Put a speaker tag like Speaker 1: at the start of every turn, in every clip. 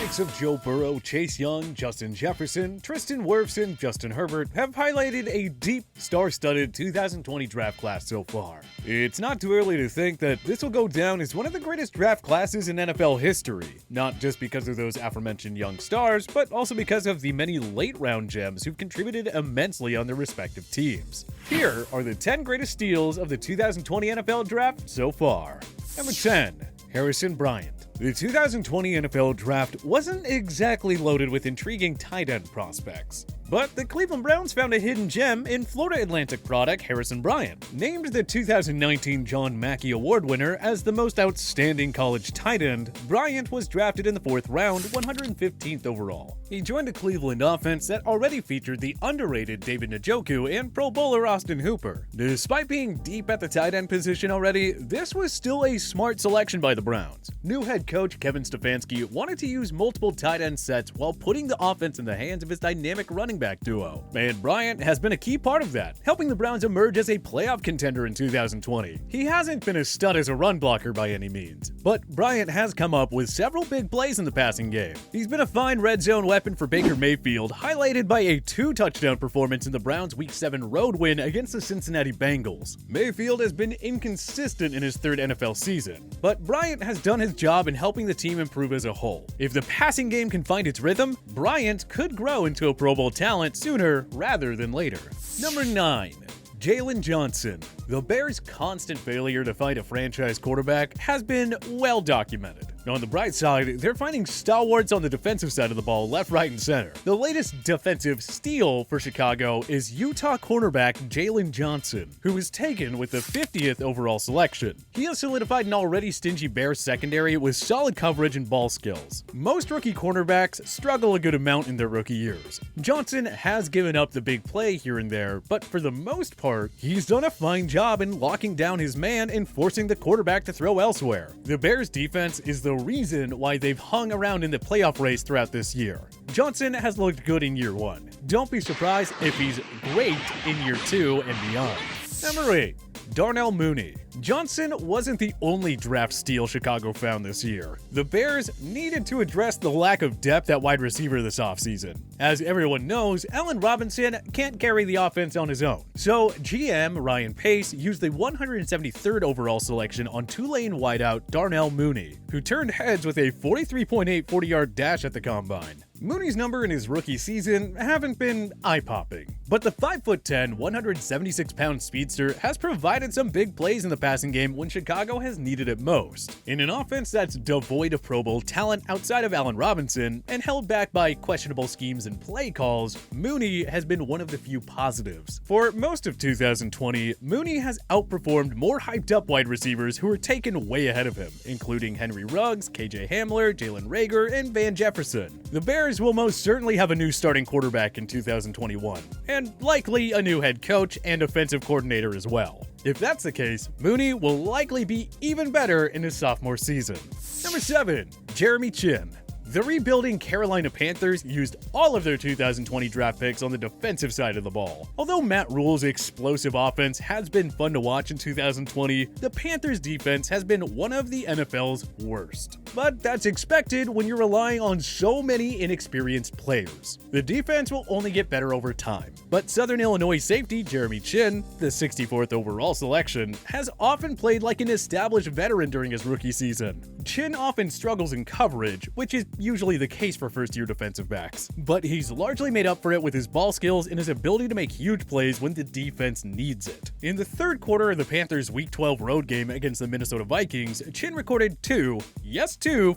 Speaker 1: likes of Joe Burrow, Chase Young, Justin Jefferson, Tristan, Wirfs, and Justin Herbert have highlighted a deep, star-studded 2020 draft class so far. It's not too early to think that this will go down as one of the greatest draft classes in NFL history, not just because of those aforementioned young stars, but also because of the many late-round gems who've contributed immensely on their respective teams. Here are the 10 greatest steals of the 2020 NFL Draft so far. Number 10. Harrison Bryant. The 2020 NFL Draft wasn't exactly loaded with intriguing tight end prospects, but the Cleveland Browns found a hidden gem in Florida Atlantic product Harrison Bryant. Named the 2019 John Mackey Award winner as the most outstanding college tight end, Bryant was drafted in the 4th round, 115th overall. He joined a Cleveland offense that already featured the underrated David Njoku and Pro Bowler Austin Hooper. Despite being deep at the tight end position already, this was still a smart selection by the Browns. New head coach Kevin Stefanski wanted to use multiple tight end sets while putting the offense in the hands of his dynamic running back duo. And Bryant has been a key part of that, helping the Browns emerge as a playoff contender in 2020. He hasn't been a stud as a run blocker by any means, but Bryant has come up with several big plays in the passing game. He's been a fine red zone weapon for Baker Mayfield, highlighted by a 2-touchdown performance in the Browns' Week 7 road win against the Cincinnati Bengals. Mayfield has been inconsistent in his 3rd NFL season, but Bryant has done his job in helping the team improve as a whole. If the passing game can find its rhythm, Bryant could grow into a Pro Bowl talent sooner rather than later. Number 9. Jaylen Johnson. The Bears' constant failure to find a franchise quarterback has been well documented. On the bright side, they're finding stalwarts on the defensive side of the ball left, right, and center. The latest defensive steal for Chicago is Utah cornerback Jaylen Johnson, who was taken with the 50th overall selection. He has solidified an already stingy Bears secondary with solid coverage and ball skills. Most rookie cornerbacks struggle a good amount in their rookie years. Johnson has given up the big play here and there, but for the most part, he's done a fine job in locking down his man and forcing the quarterback to throw elsewhere. The Bears' defense is the reason why they've hung around in the playoff race throughout this year. Johnson has looked good in year 1. Don't be surprised if he's great in year 2 and beyond. Number 8. Darnell Mooney. Johnson wasn't the only draft steal Chicago found this year. The Bears needed to address the lack of depth at wide receiver this offseason. As everyone knows, Allen Robinson can't carry the offense on his own. So GM Ryan Pace used the 173rd overall selection on Tulane wideout Darnell Mooney, who turned heads with a 43.8 40-yard dash at the combine. Mooney's number in his rookie season haven't been eye-popping, but the 5'10", 176-pound speedster has provided some big plays in the passing game when Chicago has needed it most. In an offense that's devoid of Pro Bowl talent outside of Allen Robinson and held back by questionable schemes and play calls, Mooney has been one of the few positives. For most of 2020, Mooney has outperformed more hyped-up wide receivers who were taken way ahead of him, including Henry Ruggs, KJ Hamler, Jalen Reagor, and Van Jefferson. The Bears will most certainly have a new starting quarterback in 2021, and likely a new head coach and offensive coordinator as well. If that's the case, Mooney will likely be even better in his sophomore season. Number 7. Jeremy Chinn. The rebuilding Carolina Panthers used all of their 2020 draft picks on the defensive side of the ball. Although Matt Rule's explosive offense has been fun to watch in 2020, the Panthers' defense has been one of the NFL's worst. But that's expected when you're relying on so many inexperienced players. The defense will only get better over time. But Southern Illinois safety Jeremy Chinn, the 64th overall selection, has often played like an established veteran during his rookie season. Chinn often struggles in coverage, which is usually the case for first-year defensive backs, but he's largely made up for it with his ball skills and his ability to make huge plays when the defense needs it. In the 3rd quarter of the Panthers' Week 12 road game against the Minnesota Vikings, Chinn recorded two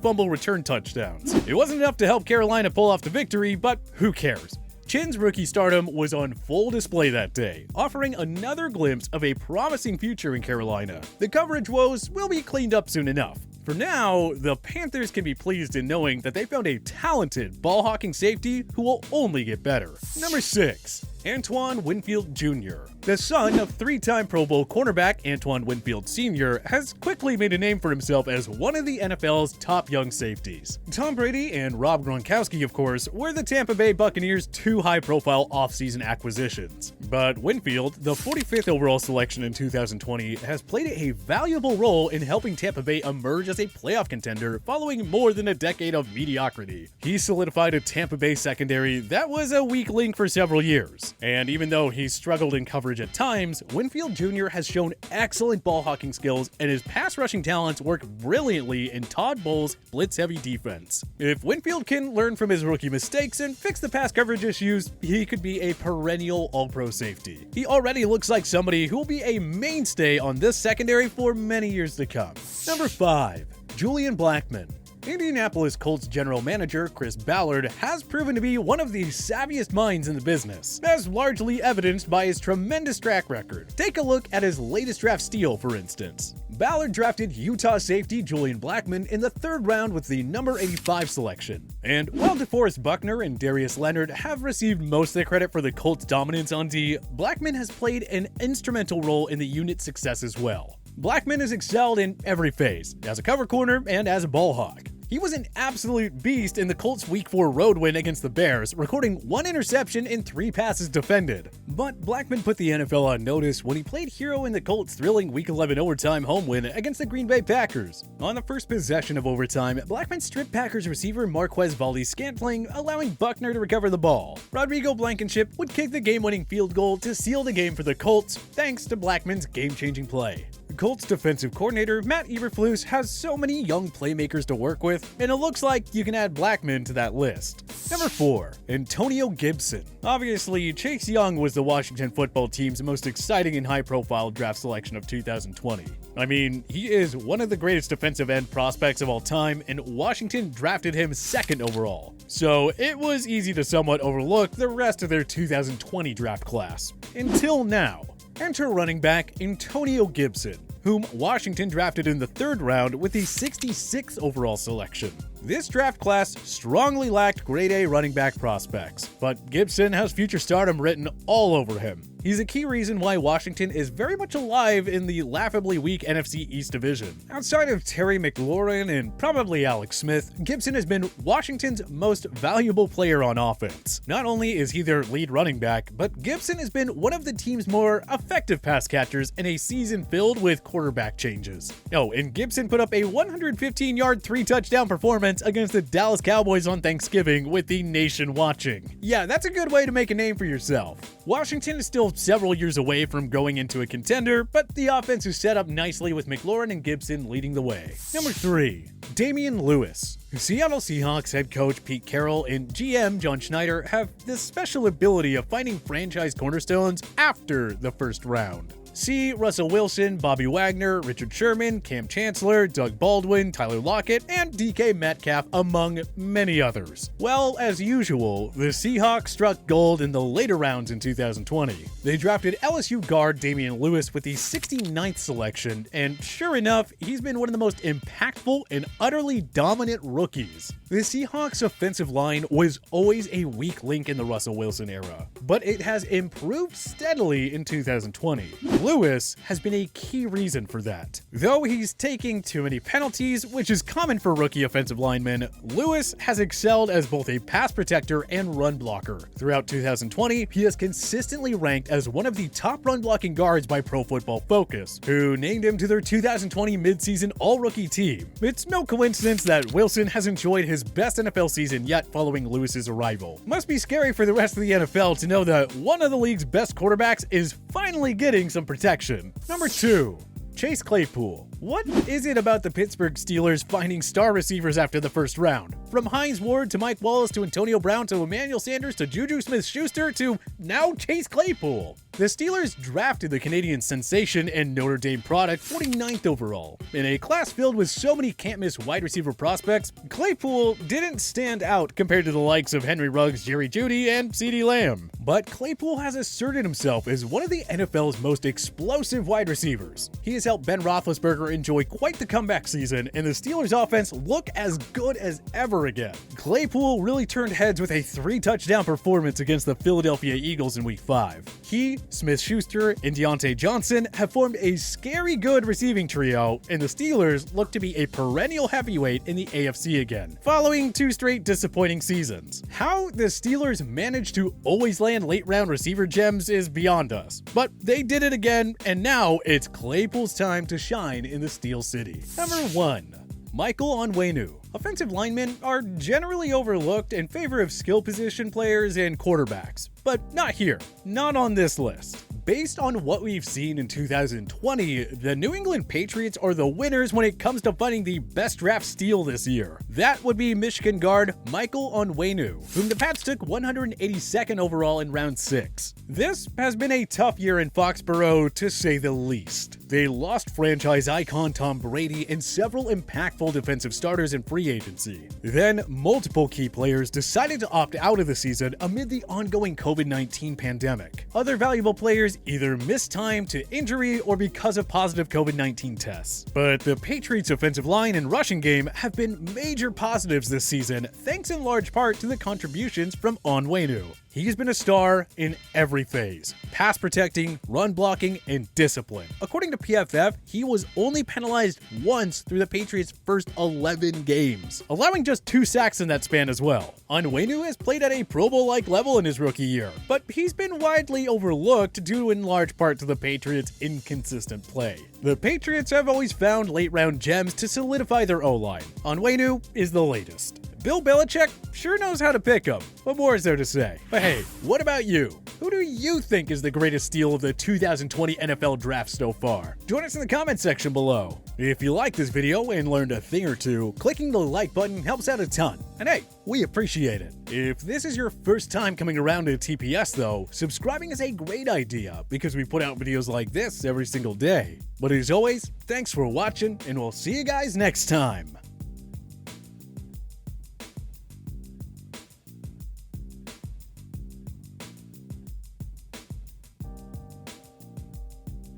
Speaker 1: fumble return touchdowns. It wasn't enough to help Carolina pull off the victory, but who cares? Chinn's rookie stardom was on full display that day, offering another glimpse of a promising future in Carolina. The coverage woes will be cleaned up soon enough. For now, the Panthers can be pleased in knowing that they found a talented ball-hawking safety who will only get better. Number 6. Antoine Winfield Jr. The son of three-time Pro Bowl cornerback Antoine Winfield Sr. has quickly made a name for himself as one of the NFL's top young safeties. Tom Brady and Rob Gronkowski, of course, were the Tampa Bay Buccaneers' two high-profile offseason acquisitions. But Winfield, the 45th overall selection in 2020, has played a valuable role in helping Tampa Bay emerge as a playoff contender following more than a decade of mediocrity. He solidified a Tampa Bay secondary that was a weak link for several years. And even though he's struggled in coverage at times, Winfield Jr. has shown excellent ball hawking skills, and his pass rushing talents work brilliantly in Todd Bowles' blitz-heavy defense. If Winfield can learn from his rookie mistakes and fix the pass coverage issues, he could be a perennial all-pro safety. He already looks like somebody who will be a mainstay on this secondary for many years to come. Number 5. Julian Blackman. Indianapolis Colts general manager Chris Ballard has proven to be one of the savviest minds in the business, as largely evidenced by his tremendous track record. Take a look at his latest draft steal, for instance. Ballard drafted Utah safety Julian Blackman in the 3rd round with the number 85 selection. And while DeForest Buckner and Darius Leonard have received most of the credit for the Colts' dominance on D, Blackman has played an instrumental role in the unit's success as well. Blackman has excelled in every phase, as a cover corner and as a ball hawk. He was an absolute beast in the Colts' Week 4 road win against the Bears, recording 1 interception and 3 passes defended. But Blackman put the NFL on notice when he played hero in the Colts' thrilling Week 11 overtime home win against the Green Bay Packers. On the first possession of overtime, Blackman stripped Packers receiver Marquez Valdes-Scantling, allowing Buckner to recover the ball. Rodrigo Blankenship would kick the game-winning field goal to seal the game for the Colts, thanks to Blackman's game-changing play. The Colts defensive coordinator Matt Eberflus has so many young playmakers to work with, and it looks like you can add Blackman to that list. Number 4. Antonio Gibson. Obviously, Chase Young was the Washington football team's most exciting and high-profile draft selection of 2020. I mean, he is one of the greatest defensive end prospects of all time, and Washington drafted him 2nd overall. So it was easy to somewhat overlook the rest of their 2020 draft class. Until now. Enter running back Antonio Gibson, whom Washington drafted in the 3rd round with the 66th overall selection. This draft class strongly lacked grade A running back prospects, but Gibson has future stardom written all over him. He's a key reason why Washington is very much alive in the laughably weak NFC East division. Outside of Terry McLaurin and probably Alex Smith, Gibson has been Washington's most valuable player on offense. Not only is he their lead running back, but Gibson has been one of the team's more effective pass catchers in a season filled with quarterback changes. Oh, and Gibson put up a 115-yard, 3-touchdown performance against the Dallas Cowboys on Thanksgiving with the nation watching. Yeah, that's a good way to make a name for yourself. Washington is still several years away from going into a contender, but the offense is set up nicely with McLaurin and Gibson leading the way. Number 3. Damien Lewis. Seattle Seahawks head coach Pete Carroll and GM John Schneider have this special ability of finding franchise cornerstones after the 1st round. See Russell Wilson, Bobby Wagner, Richard Sherman, Cam Chancellor, Doug Baldwin, Tyler Lockett, and DK Metcalf, among many others. Well, as usual, the Seahawks struck gold in the later rounds in 2020. They drafted LSU guard Damien Lewis with the 69th selection, and sure enough, he's been one of the most impactful and utterly dominant rookies. The Seahawks' offensive line was always a weak link in the Russell Wilson era, but it has improved steadily in 2020. Lewis has been a key reason for that. Though he's taking too many penalties, which is common for rookie offensive linemen, Lewis has excelled as both a pass protector and run blocker. Throughout 2020, he has consistently ranked as one of the top run blocking guards by Pro Football Focus, who named him to their 2020 midseason all-rookie team. It's no coincidence that Wilson has enjoyed his best NFL season yet following Lewis's arrival. Must be scary for the rest of the NFL to know that one of the league's best quarterbacks is finally getting some protection. Number 2. Chase Claypool. What is it about the Pittsburgh Steelers finding star receivers after the 1st round? From Hines Ward to Mike Wallace to Antonio Brown to Emmanuel Sanders to Juju Smith-Schuster to now Chase Claypool. The Steelers drafted the Canadian sensation and Notre Dame product 49th overall. In a class filled with so many can't-miss wide receiver prospects, Claypool didn't stand out compared to the likes of Henry Ruggs, Jerry Jeudy, and CeeDee Lamb. But Claypool has asserted himself as one of the NFL's most explosive wide receivers. He has helped Ben Roethlisberger enjoy quite the comeback season, and the Steelers' offense look as good as ever again. Claypool really turned heads with a 3-touchdown performance against the Philadelphia Eagles in Week 5. He, Smith-Schuster, and Diontae Johnson have formed a scary good receiving trio, and the Steelers look to be a perennial heavyweight in the AFC again, following 2 straight disappointing seasons. How the Steelers managed to always land late-round receiver gems is beyond us, but they did it again, and now it's Claypool's time to shine in the Steel City. Number 1. Michael Onwenu. Offensive linemen are generally overlooked in favor of skill position players and quarterbacks, but not here, not on this list. Based on what we've seen in 2020, the New England Patriots are the winners when it comes to finding the best draft steal this year. That would be Michigan guard Michael Onwenu, whom the Pats took 182nd overall in round 6. This has been a tough year in Foxborough, to say the least. They lost franchise icon Tom Brady and several impactful defensive starters in free agency. Then, multiple key players decided to opt out of the season amid the ongoing COVID-19 pandemic. Other valuable players either missed time to injury or because of positive COVID-19 tests. But the Patriots' offensive line and rushing game have been major positives this season, thanks in large part to the contributions from Onwenu. He's been a star in every phase: pass protecting, run blocking, and discipline. According to PFF, he was only penalized once through the Patriots' first 11 games, allowing just 2 sacks in that span as well. Onwenu has played at a Pro Bowl-like level in his rookie year, but he's been widely overlooked due in large part to the Patriots' inconsistent play. The Patriots have always found late-round gems to solidify their O-line. Onwenu is the latest. Bill Belichick sure knows how to pick them. What more is there to say? But hey, what about you? Who do you think is the greatest steal of the 2020 NFL draft so far? Join us in the comment section below. If you liked this video and learned a thing or two, clicking the like button helps out a ton. And hey, we appreciate it. If this is your first time coming around to TPS though, subscribing is a great idea because we put out videos like this every single day. But as always, thanks for watching, and we'll see you guys next time.